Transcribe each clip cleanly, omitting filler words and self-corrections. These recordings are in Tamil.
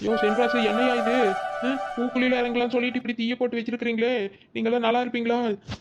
யோ சென்றாசு என்னையா இது? பூக்குழியில இறங்கலாம்னு சொல்லிட்டு இப்படி தீய போட்டு வச்சிருக்கீங்களே, நீங்களாம் நல்லா இருப்பீங்களா?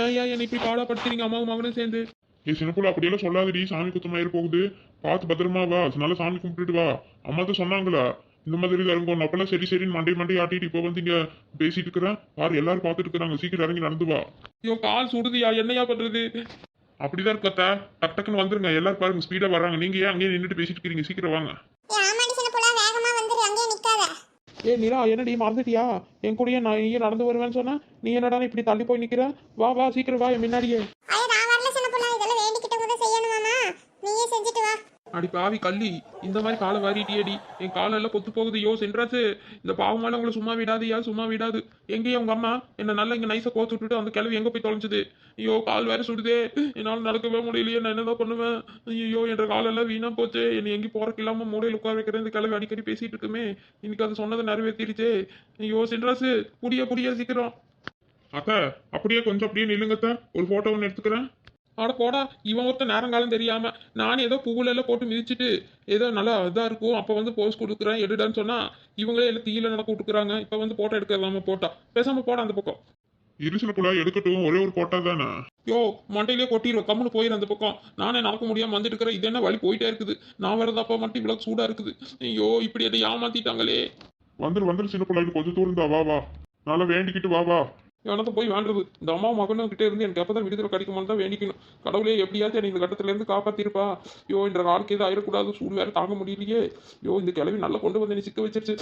ஏன் என்னை இப்படி பாடாப்படுத்துறீங்க அம்மாவும் மகனும் சேர்ந்து? சின்னப்புள்ள அப்படியெல்லாம் சொல்லாதடி, சாமி குத்தமாயிரு போகுது. பார்த்து பத்திரமா வா, நல்லா சாமி கும்பிட்டுட்டு வா. அம்மா தான் சொன்னாங்களா இந்த மாதிரி இறங்கும் அப்பெல்லாம் சரி சரின்னு மண்டை ஆட்டிட்டு இப்போ வந்து இங்க பேசிட்டு இருக்கிறேன் பாரு, எல்லாரும் பார்த்துட்டு இருக்கிறாங்க. சீக்கிரம் இறங்கி நடந்து வா. ஐயோ கால் சுடுதியா, என்னையா பண்றது? அப்படிதான் இருக்கத்தா, டக் டக்குன்னு வந்துருங்க. எல்லாரும் பாருங்க ஸ்பீடா வராங்க. நீங்க ஏன் அங்கேயே நின்றுட்டு பேசிட்டு இருக்கீங்க? சீக்கிரம் வாங்க. ஏ நிலா, என்னடி மறந்துட்டியா? என் கூடயே நான் இங்கே நடந்து வருவேன்னு சொன்னா நீ என்னடா இப்படி தள்ளி போய் நிக்கிற? வா வா சீக்கிரம் வா, என் முன்னாடியே. அடி பாவி கள்ளி, இந்த மாதிரி காலை வாரிட்டியடி, என் காலெல்லாம் பொத்து போகுது. யோ சென்றாச்சு, இந்த பாவமால உங்களை சும்மா விடாதுயா, சும்மா விடாது. எங்கேயும் உங்க அம்மா என்ன நல்லா இங்க நைஸா கோத்து விட்டுட்டு அந்த கிளவி எங்க போய் தொலைஞ்சது? ஐயோ கால் வேற சுடுதே, என்னால் நடக்கவே முடியலையே, நான் என்னதான் பண்ணுவேன்? ஐயோ என்ற காலெல்லாம் வீணா போச்சு. என்னை எங்கேயும் போறக்கு இல்லாம மூடையில் உட்கார வைக்கிறேன். இந்த கிளவி அடிக்கடி பேசிட்டு இருக்குமே, இன்னைக்கு அது சொன்னதை நிறைவேற்றிடுச்சே. ஐயோ சென்றாச்சு, புடிய சீக்கிரம். அக்கா அப்படியே கொஞ்சம் அப்படியே நில்லுங்கத்தா, ஒரு போட்டோ ஒன்று எடுத்துக்கிறேன். ஆட போடா, இவன் ஒருத்த நேரங்காலம் தெரியாம நானே ஏதோ பூவுல எல்லாம் போட்டு மிதிச்சுட்டு ஏதோ நல்லா இதா இருக்கும் அப்ப வந்து போஸ் கொடுக்குறேன் எடுடான்னு சொன்னா இவங்களே எல்லாம் தீயில நடக்க விட்டுக்குறாங்க. இப்ப வந்து போட்டோ எடுக்கலாம போட்டா பேசாம போட அந்த பக்கம். இருசினப்புள்ள எடுக்கட்டும், ஒரே ஒரு போட்டா தானே. யோ மண்டையிலே கொட்டிடுவேன், கம்முன்னு போயிரு அந்த பக்கம். நானே நடக்க முடியாம வந்துட்டு இருக்கிறேன். இது என்ன வழி போயிட்டே இருக்குது, நான் வரதப்ப மட்டும் இவ்வளவு சூடா இருக்குது. ஐயோ இப்படி அதை ஏமாத்திட்டாங்களே. வந்துரு சின்னப்புள்ள, கொஞ்சம் தூரம் தான். வா வா, நல்லா வேண்டிக்கிட்டு வா வா. எனக்கு போய் வேண்டது இந்த அம்மா மகனும் கிட்டே இருந்து எனக்கு எப்பதான் விடுதலை கிடைக்குமான்னு தான் வேண்டிக்கணும். கடவுளே எப்படியாச்சும் என்னை இந்த கட்டத்துல இருந்து காப்பாத்திருப்பா. யோ என்ற வாழ்க்கை எதுவும் ஆயிடக்கூடாது, சூடு வேற தாங்க முடியலையே. யோ இந்த கிளவி நல்லா கொண்டு வந்து என்னை சிக்க வச்சிருச்சு.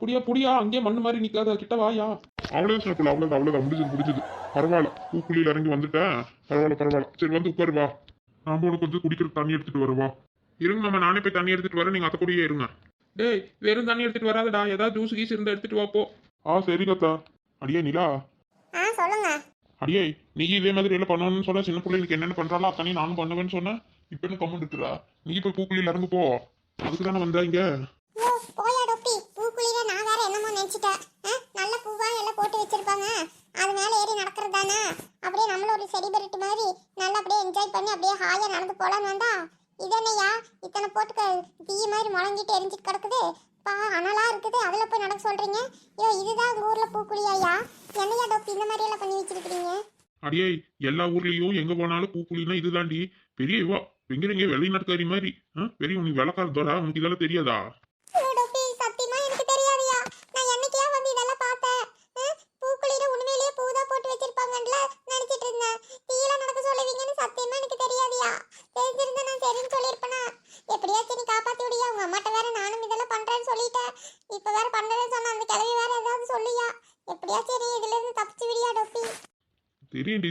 புடியா அங்கேயே மண்ணு மாதிரி நிக்காத, கிட்ட வாயா. அவ்வளவுதான் சின்னப்புள்ள, அவ்வளவுதான் முடிஞ்சது. பரவாயில்ல, பூக்குழியில் இறங்கி வந்துட்டேன். பரவாயில்ல. சரி வந்து உட்காரு வா. நாம உனக்கு கொஞ்சம் குடிக்கிற தண்ணி எடுத்துட்டு வருவா. இருங்க நம்ம, நானே போய் தண்ணி எடுத்துட்டு வரேன், நீங்க அத்த கூடயே இருங்க. டேய் வெறும் தண்ணி எடுத்துட்டு வராதடா, ஏதாவது ஜூஸ் கீஸ் இருந்தா எடுத்துட்டு வாப்போ. சரி கத்தா. அடியே நிலா, சொல்லுங்க. அடியே நீ இதே மாதிரி எல்லாம் பண்ணணும்னு சொன்ன, சின்ன பிள்ளைகளுக்கு என்னென்ன பண்றாளோ அத்தனை நானும் பண்ணுவேன்னு சொன்னேன். இப்ப என்ன கம்மன் இருக்கிறா? நீ போய் பூக்குழியில் இறங்கு போ. அதுக்கு தானே வந்தா இங்க. போயா டொப்பி, பூக்குழியில நான் வேற என்னமோ நினைச்சிட்டேன். நல்ல பூவா எல்லாம் போட்டு வச்சிருப்பாங்க, அது மேல ஏறி நடக்கிறது தானே. அப்படியே நம்மள ஒரு செடி பெருட்டு மாதிரி நல்லா அப்படியே என்ஜாய் பண்ணி அப்படியே ஹாயா நடந்து போலான்னு வந்தா இது என்னையா இத்தனை போட்டு தீ மாதிரி முழங்கிட்டு எரிஞ்சிட்டு கிடக்குது, அனலா இருக்குது, அதுல போய் நடக்க சொல்றீங்க? ஐயோ இதுதான் உங்க ஊர்ல பூக்குழியா? என்னையா டொப்பி இந்த மாதிரி எல்லாம் பண்ணி வச்சிருக்கீங்க? அடியே எல்லா ஊர்லயும் எங்க போனாலும் பூக்குழினா இதுதாண்டி பெரிய இவா. எங்க வெளிநாட்டுக்காரி மாதிரி பெரிய உனக்கு விளக்காரதோட உனக்கு இதெல்லாம் தெரியாதா?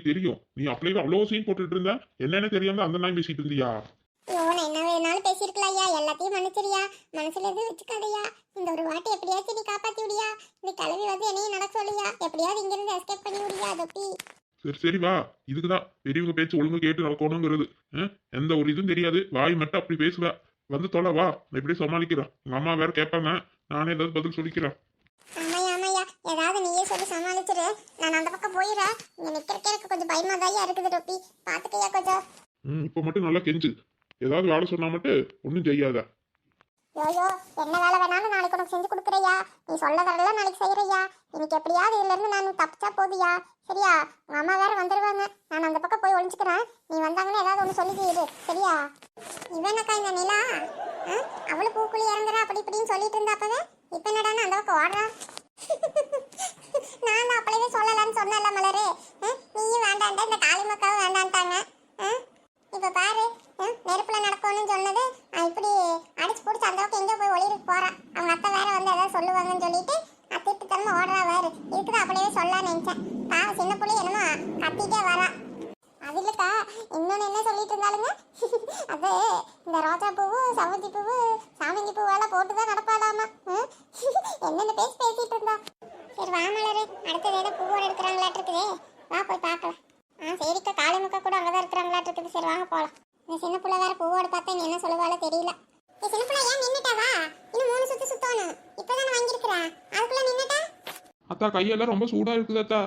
தெரியும் நீ அப்படியே அவ்வளோ சீன் போட்டுட்டு இருந்த, என்னன்னு தெரியாம அந்த நாய் பேசிட்டு இருந்தியா? என்ன வேணாலும் பேசிருக்கலாம்யா, எல்லாத்தையும் மன்னிச்சிரியா, மனசுல இருந்து வச்சுக்காதையா. இந்த ஒரு வாட்டி எப்படியாச்சும் நீ காப்பாத்தி விடியா. இந்த கிளவி வந்து என்னையும் நடக்க சொல்லியா, எப்படியாவது இங்க இருந்து எஸ்கேப் பண்ணி விடியா டொப்பி. சரி வா, இதுக்குதான் பெரியவங்க பேச்சு ஒழுங்கு கேட்டு நடக்கணுங்கிறது. எந்த ஒரு இதுவும் தெரியாது, வாய் மட்டும் அப்படி பேசுவ. வந்து தொலை வா, நான் இப்படியே சமாளிக்கிறேன். எங்க அம்மா வேற கேட்பாங்க, நானே ஏதாவது பதில் சொல்லிக்கிறேன். ஆமாய்யா ஏதாவது நீயே சொல்லி சமாளிச்சிரு, நான் அந்த பக்கம் போயிடுறேன். இங்க நிக்கிறதுக்கு எனக்கு கொஞ்சம் பயமா தான் இருக்குது டொப்பி, பாத்துக்கையா கொஞ்சம். இப்ப மட்டும் நல்லா கெஞ்சு, ஏதாவது வேலை சொன்னா மட்டும் ஒன்னும் செய்யாத. யோயோ என்ன வேலை வேணாலும் நாளைக்கு உனக்கு செஞ்சு கொடுக்குறையா, நீ சொல்லதெல்லாம் நாளைக்கு செய்யறையா. இன்னைக்கு எப்படியாவது இதுல இருந்து நான் தப்பிச்சா போதியா, சரியா? உங்க அம்மா வேற வந்துருவாங்க, நான் அந்த பக்கம் போய் ஒளிஞ்சுக்கிறேன். நீ வந்தாங்கன்னா ஏதாவது ஒன்று சொல்லி செய்யுது, சரியா? இவனக்கா இந்த நிலா அவளு பூக்குழி இறங்குறா அப்படி இப்படின்னு சொல்லிட்டு இருந்தா, அப்பவே இப்ப என்னடான்னு அந்த பக்கம் ஓடுறா. நான் தான் அப்பளவே சொல்லலான்னு சொன்னல மலரு, நீயும் வேண்டாண்ட இந்த காளி மக்காவும் வேண்டான்ட்டாங்க. இப்ப பாரு, நெருப்புல நடக்கணும்னு சொன்னது இப்படி அடிச்சு பிடிச்சி அந்த பக்கம் எங்க போய் ஒளிருக்கு போறா. அவங்க அத்தை வேற வந்து ஏதாவது சொல்லுவாங்கன்னு சொல்லிட்டு அத்திட்டு தன்மை ஓடுறா வேறு. இதுக்குதான் அப்படியே சொல்ல நினைச்சேன். பாவம் சின்ன பிள்ளை என்னமோ கத்திட்டே வரா. அது இல்லக்கா, இன்னொன்னு என்ன சொல்லிட்டு இருந்தாலுங்க, அது இந்த ரோஜா பூவு சவந்தி பூவு சாமந்தி பூவெல்லாம் போட்டுதான் நடப்பாடாமா. என்னென்ன பேசிட்டு இருந்தா. சரி வா மலரு, அடுத்தது ஏதோ பூவோட எடுக்கிறாங்களாட்டு இருக்குதே, வா போய் பார்க்கலாம். சரிக்கா, காளி மக்கா கூட அங்கதான் இருக்கிறாங்களாட்டு இருக்குது. சரி வாங்க போலாம். இந்த சின்ன பிள்ளை வேற பூவோட பார்த்தா நீ என்ன சொல்லுவாளோ தெரியல. சின்ன பிள்ளை ஏன் நின்னுட்டாவா? இன்னும் 3 சுத்து சுத்தணும், இப்பதானே வாங்கிருக்கிறா, அதுக்குள்ள நின்னுட்டா? அத்தா கையெல்லாம் ரொம்ப சூடா இருக்குது அத்தா.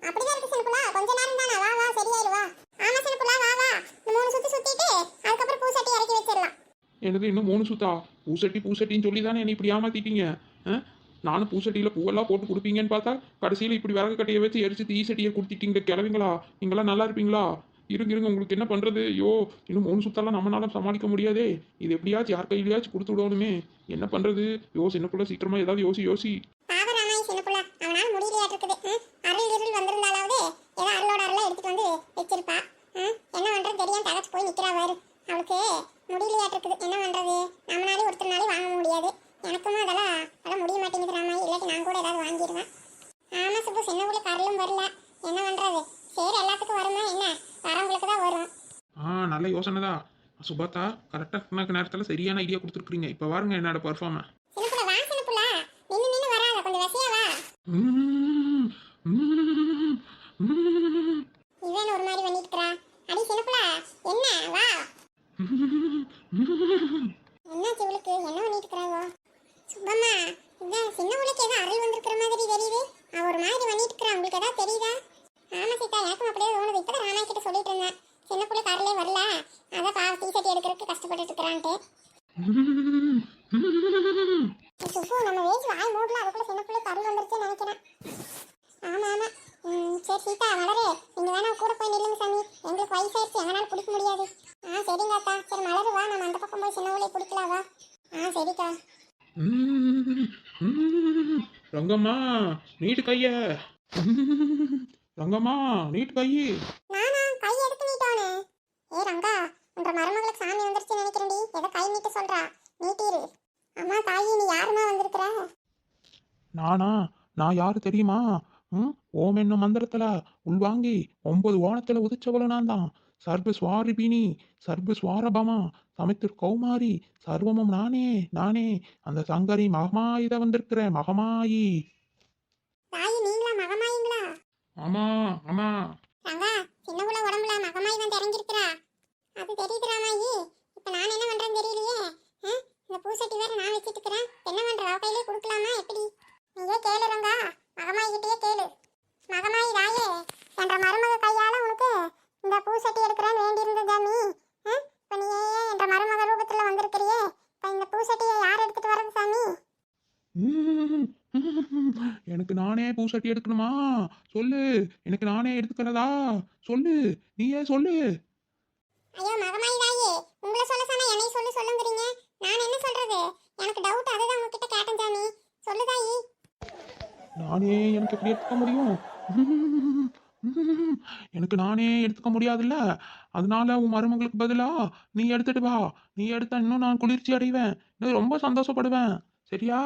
அப்படிதான் இருக்கு சின்ன பிள்ளை, கொஞ்ச நேரம் தானே, வா வா சரியாயிரு வா. ஆமா சின்ன பிள்ளை வா வா, இந்த 3 சுத்து சுத்திட்டு அதுக்கப்புறம் பூசட்டி இறக்கி வச்சிடலாம். எனக்கு இன்னும் 3 சுத்தா? பூசட்டின்னு சொல்லி தானே என்னை இப்படி ஏமாத்திட்டீங்க. நானும் பூசட்டியில் பூவெல்லாம் போட்டு கொடுப்பீங்கன்னு பார்த்தா கடைசியில் இப்படி விறகு கட்டையை வச்சு எரிச்சு தீ சட்டியை கொடுத்துட்டீங்க கிளவிங்களா. நீங்களாம் நல்லா இருப்பீங்களா? இருங்க இருங்க, உங்களுக்கு என்ன பண்ணுறது? ஐயோ, இன்னும் 3 சுத்தெல்லாம் நம்மளால சமாளிக்க முடியாதே. இது எப்படியாச்சும் யார் கையிலையாச்சும் கொடுத்து விடணுமே. என்ன பண்ணுறது? சின்னக்குள்ள சீக்கிரமா ஏதாவது யோசி. பாவராமாய் சின்ன புள்ள அவனால முடியலையாட்டு இருக்குது. அருள் இருள் வந்திருந்தாலாவது ஏதோ அருளோட அருளை எடுத்துட்டு வந்து வச்சிருப்பா. என்ன பண்றது தெரியாம தகச்சு போய் நிக்கிறா பாரு. அவளுக்கு முடியலையாட்டு இருக்குது. என்ன பண்றது? நம்மளாலே ஒருத்தர்னாலே வாங்க முடியாது. எனக்குமா அதெல்லாம் முடிய மாட்டேங்குது ராமாய். இல்லாட்டி நான் கூட ஏதாவது வாங்கிடுவேன். ஆமா சுப்பு, சின்ன புள்ள கரலும் வரல. என்ன பண்றது? சரி, எல்லாத்துக்கும் வருமா என்ன? வரவங்களுக்கு தான் வரும். நல்ல யோசனை தான் சுபாத்தா. கரெக்டாக நேரத்தில் சரியான ஐடியா கொடுத்துருக்குறீங்க. இப்போ பாருங்க என்னோட பர்ஃபார்மன்ஸ். சின்ன புள்ள வா, சின்ன புள்ள நின்னு வராத, கொஞ்சம் வசியா வா. இவன் ஒரு மாதிரி பண்ணிட்டு இருக்கா. அடி சின்ன புள்ள என்ன வா. என்னாச்சு இவளுக்கு? என்ன பண்ணிட்டு இருக்காவோ? சுப்பம்மா, இந்த சின்ன புள்ளைக்கு ஏதோ அருள் வந்திருக்கிற மாதிரி தெரியுது. அவ ஒரு மாதிரி பண்ணிட்டு இருக்கா. உங்களுக்கு ஏதாவது தெரியுதா? ஆமா சீதா, எனக்கும் அப்படியே தோணுது. இப்பதான் ராமாய் கிட்ட சொல்லிட்டு இருந்தேன், சின்ன புள்ள கரலே வரல, அதான் டீ சட்டி எடுக்கிறதுக்கு கஷ்டப்பட்டுட்டு இருக்கிறான்ட்டு. சுப்பு, நம்ம வேச்சு வாய் மூடல, அதுக்குள்ள சின்ன புள்ள கரல் வந்துருச்சுன்னு நினைக்கிறேன். ஆமா ஆமா. சரி சீதா, மலரே நீங்க வேணா கூட போய் நில்லுங்க சாமி. எங்களுக்கு வயசாயிருச்சு, எங்கனாலும் பிடிக்க முடியாது. சரிங்க அக்கா. சரி மலரு வா, நம்ம அந்த பக்கம் போய் சின்ன புள்ளைய பிடிக்கலாம் வா. சரிக்கா. ரங்கம்மா நீட்டு கைய. ரங்கம்மா நீட்டு கையி. நானா கை எடுத்து நீட்டானே? ரங்கா, உன்ற மருமகளுக்கு சாமி வந்துருச்சுன்னு நினைக்கிறேன்டி. ஏதோ கை நீட்ட சொல்றா, நீட்டிரு. அம்மா தாயி, நீ யாருமா வந்திருக்கிற? நான் யாரு தெரியுமா? ஓம் என்னும் மந்திரத்துல உள்வாங்கி 9 ஓணத்துல உதிச்சவளும் நான் தான். சர்வ சுவாரிபினி, சர்வ சுவாரபமா, சமைத்திரு கௌமாரி, சர்வமும் நானே அந்த சங்கரி மகமாயித வந்திருக்கிறேன். மகமாயி. தாயி நீங்களா மகமாயிங்களா? ஆமா. ரங்கா, சின்ன புள்ள உடம்புல மகமாய் வந்து இறங்கிருக்கிறா. அது தெரியுது ராமாயி. இப்ப நான் என்ன பண்றேன்னு தெரியலையே. இந்த பூசட்டி வேற நான் வச்சிட்டு இருக்கிறேன். என்ன பண்ற? அவ கையிலே கொடுக்கலாமா எப்படி? நீயே கேளு ரங்கா, மகமாய் கிட்டே கேளு. மகமாய் தாயே, என்ற மருமக கையால உனக்கு இந்த பூசட்டி எடுக்கிறேன்னு வேண்டியிருந்தது சாமி. இப்ப நீயே என்ற மருமக ரூபத்துல வந்திருக்கிறியே. இப்ப இந்த பூசட்டியை யார் எடுத்துட்டு வர்றது சாமி? எனக்கு நானே பூசட்டி எடுக்கணுமா? சொல்லு. எனக்கு நானே எடுத்துக்கிறதா? சொல்லு, நீயே சொல்லு. ஐயோ மகமாய் தாயே, உங்களை சொல்ல சொன்னா என்னை சொல்லுங்கிறீங்க. நான் என்ன சொல்றது? எனக்கு டவுட், அதுதான் உங்ககிட்ட கேட்டேன் சாமி. சொல்லு தாயி. நானே எனக்கு எப்படி எடுத்துக்க முடியும்? எனக்கு நானே எடுத்துக்க முடியாதுல்ல. அதனால உன் மருமகளுக்கு பதிலா நீ எடுத்துட்டு வா. நீ எடுத்தா இன்னும் நான் குளிர்ச்சி அடைவேன், இன்னும் ரொம்ப சந்தோஷப்படுவேன். சரியா?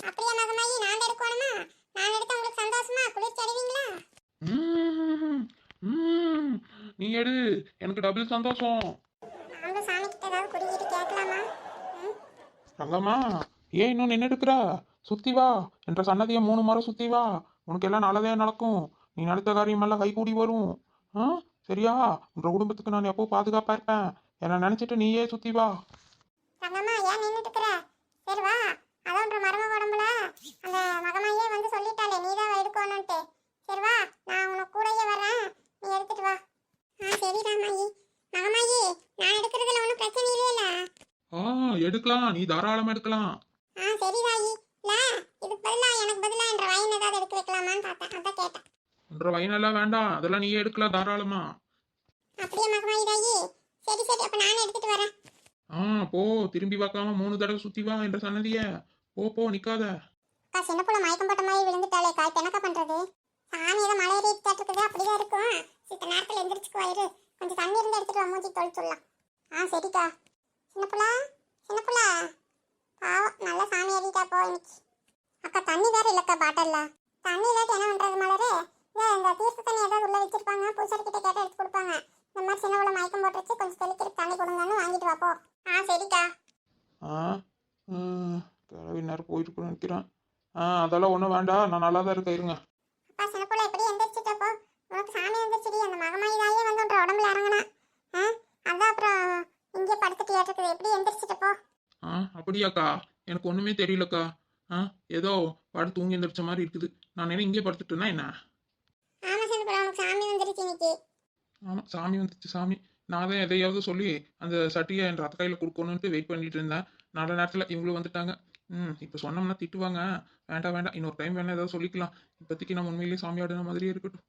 அப்படியே மகமாயி, நான் எடுக்கணுமா? நான் எடுத்தா உங்களுக்கு சந்தோஷமா, குளிர்ச்சி அடைவீங்களா? நீ எடு, எனக்கு டபுள் சந்தோஷம். நாங்களும் சாமி கிட்ட ஏதாவது குடிக்கிட்டு கேட்கலாமா? ரங்கம்மா, ஏன் இன்னும் நின்று இருக்கிறா? சுத்தி வா. என்ற சன்னதியை 3 முறை சுத்தி வா. உனக்கு எல்லாம் நல்லதே நடக்கும். நீ நினைத்த காரியமெல்லாம் கைகூடி வரும். சரியா? உன்ற குடும்பத்துக்கு நான் எப்போ பாதுகாப்பா இருப்பேன். என்ன நினைச்சிட்டு நீயே சுத்தி வா. ரங்கம்மா, ஏன் நின்றுட்டு இருக்கிற? சரி வா. அதான் உன்ற மருமக உடம்புல அந்த மகமாயே வந்து சொல்லிட்டாலே நீதான் எடுக்கணும்ட்டு. சரி வா, நான் உனக்கு கூடயே வரேன், நீ எடுத்துட்டு வா. சரி ராமாயி. மகமாயி, நான் எடுக்கிறதுல ஒன்றும் பிரச்சனை இல்லையில? எடுக்கலாம், நீ தாராளமா எடுக்கலாம். சரி தாயி. இல்ல, இதுக்கு பதிலா எனக்கு பதிலா என்ற வயன் ஏதாவது எடுக்க வைக்கலாமான்னு பார்த்தேன், அதான் கேட்டேன். உன்ற வயனெல்லாம் வேண்டாம், அதெல்லாம் நீயே எடுக்கலாம் தாராளமா. அப்படியே மகமாயி தாயி. சரி அப்ப நானே எடுத்துட்டு வரேன். போ. திரும்பி பார்க்காம 3 தடவை சுத்தி வா என்ற சன்னதிய. போ நிக்காத. அக்கா, சின்ன புள்ள மயக்கம் போட்ட மாதிரி விழுந்துட்டாளே கா, இப்ப என்னக்கா பண்றது? சாமி ஏதோ மழை ஏறிட்டு இருக்குது, அப்படிதான் இருக்கும். சித்த நேரத்துல எந்திரிச்சுக்கு வயிறு கொஞ்சம் தண்ணி இருந்து எடுத்துட்டு வா, மூஞ்சி தொளிச்சுடலாம். சரிக்கா. சின்ன புள்ள பாவம், நல்லா சாமி ஏறிட்டா போ இன்னைக்கு. அக்கா, தண்ணி வேற இல்லக்கா பாட்டல்ல. தண்ணி இல்லாட்டி என்ன பண்றது மலரு? இந்த தீர்த்த தண்ணி ஏதாவது உள்ள வச்சிருப்பாங்க, பூசாரி கிட்ட கேட்ட எடுத்து கொடுப்பாங்க. இந்த மாதிரி சின்ன புள்ள மயக்கம் போட்டுருச்சு, கொஞ்சம் தெளிக்கிறதுக்கு தண்ணி கொடுங்கன்னு வாங்கிட்டு வா போ. சரிக்கா. கிளவி நேரம் போயிட்டு நினைக்கிறேன். அதெல்லாம் ஒன்றும் வேண்டாம், நான் நல்லா தான் இருக்கேன். இருங்க. அப்பா, சின்ன புள்ள எப்படி எந்திரிச்சிட்டப்போ? உனக்கு சாமி வந்துருச்சுடி. அந்த மகமாயி தாயே வந்து உன்ற உடம்புல இறங்கினா. அதான் அப்புறம் இங்கே படுத்துட்டு ஏற்றுக்குது. எப்படி எந்திரிச்சிட்டப்போ? அப்படியாக்கா? எனக்கு ஒன்றுமே தெரியலக்கா. ஏதோ படுத்து தூங்கி எந்திரிச்ச மாதிரி இருக்குது. நான் என்ன இங்கே படுத்துட்டுனா என்ன? ஆமா சின்ன புள்ள, உனக்கு சாமி வந்துருச்சு இன்னைக்கு. ஆமாம், சாமி வந்துச்சு. சாமி நான் தான் எதையாவது சொல்லி அந்த சட்டியை என் ரத்த கையில் கொடுக்கணுன்ட்டு வெயிட் பண்ணிட்டு இருந்தேன். நல்ல நேரத்தில் இவங்களும் வந்துட்டாங்க. இப்போ சொன்னோம்னா திட்டுவாங்க. வேண்டாம் வேண்டாம், இன்னொரு டைம் வேணா ஏதாவது சொல்லிக்கலாம். இப்போதைக்கு நம்ம உண்மையிலேயே சாமி ஆடின மாதிரியே இருக்கட்டும்.